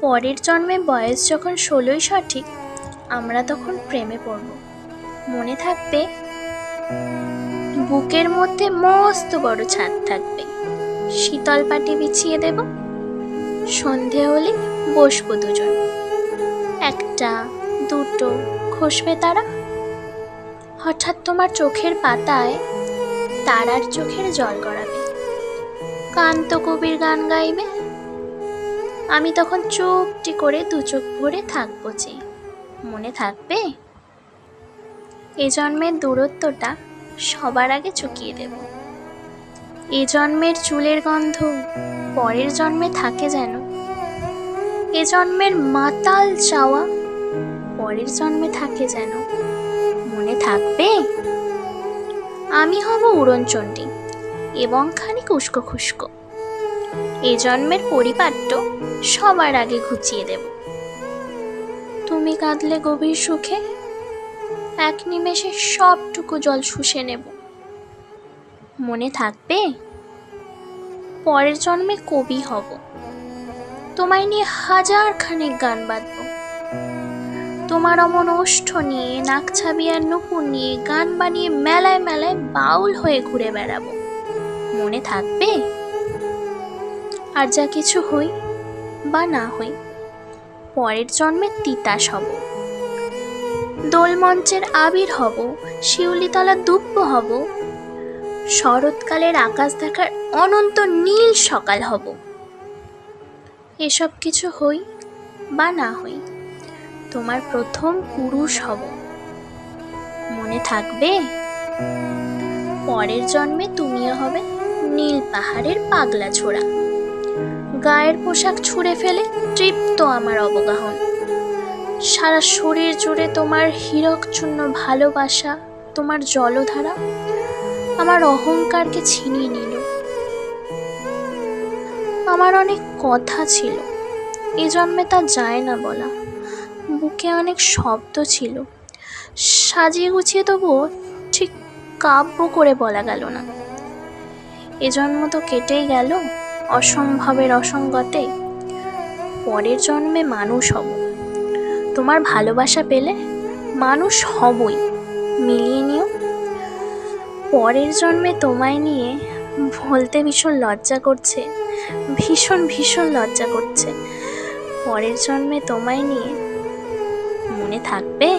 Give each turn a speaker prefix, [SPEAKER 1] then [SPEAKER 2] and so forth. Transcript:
[SPEAKER 1] পরের জন্মে বয়স যখন 16ই সঠিক, আমরা তখন প্রেমে পড়ব। মনে থাকবে? বুকের মধ্যে মস্ত বড় ছাদ থাকবে, শীতল পাটি বিছিয়ে দেব। সন্ধে হলে বসবো দুজন, একটা দুটো খসবে তারা। হঠাৎ তোমার চোখের পাতায় তারার চোখের জল গড়াবে, কান্ত কবির গান গাইবে। আমি তখন চোখটি করে দু চোখ ভরে থাকবো যে। মনে থাকবে? এ জন্মের দূরত্বটা সবার আগে চুকিয়ে দেব। এ জন্মের চুলের গন্ধ পরের জন্মে থাকে যেন। এ জন্মের মাতাল চাওয়া পরের জন্মে থাকে যেন। মনে থাকবে? আমি হব উড়নচণ্ডী এবং খানিক উস্কো খুস্কো। এ জন্মের পরিপাট্য সবার আগে ঘুচিয়ে দেব। তুমি কাঁদলে গভীর সুখে, এক নিমেষে সবটুকু জল শুষে নেব। মনে থাকবে? পরের জন্মে কবি হব, তোমায় নিয়ে হাজার খানিক গান বাঁধব। তোমার অমন ওষ্ঠ নিয়ে, নাকছাবি আর নুপুর নিয়ে গান বানিয়ে মেলায় মেলায় বাউল হয়ে ঘুরে বেড়াবো। মনে থাকবে? আর যা কিছু হই বা না হই, পরের জন্মে তিতাস হব, দোলমঞ্চের আবির হব, শিউলিতলা দুব্ব হব, শরৎকালের আকাশ দেখার অনন্ত নীল সকাল হব। এসব কিছু হই বা না হই, তোমার প্রথম পুরুষ হব। মনে থাকবে? পরের জন্মে তুমিও হবে নীল পাহাড়ের পাগলা ছোড়া, গায়ের পোশাক ছুঁড়ে ফেলে তৃপ্ত আমার অবগাহন। সারা শরীর জুড়ে তোমার হীরকচূর্ণ ভালোবাসা, তোমার জলধারা আমার অহংকারকে ছিনিয়ে নিল। আমার অনেক কথা ছিল, এ জন্মে তা যায় না বলা। বুকে অনেক শব্দ ছিল, সাজিয়ে গুছিয়ে তবুও ঠিক কাব্য করে বলা গেল না। এ জন্ম তো কেটেই গেল অসম্ভবের অসঙ্গতে। পরের জন্মে মানুষ হব, তোমার ভালোবাসা পেলে মানুষ হবই, মিলিয়ে নিও। পরের জন্মে তোমায় নিয়ে বলতে ভীষণ লজ্জা করছে, ভীষণ ভীষণ লজ্জা করছে। পরের জন্মে তোমায় নিয়ে, মনে থাকবে?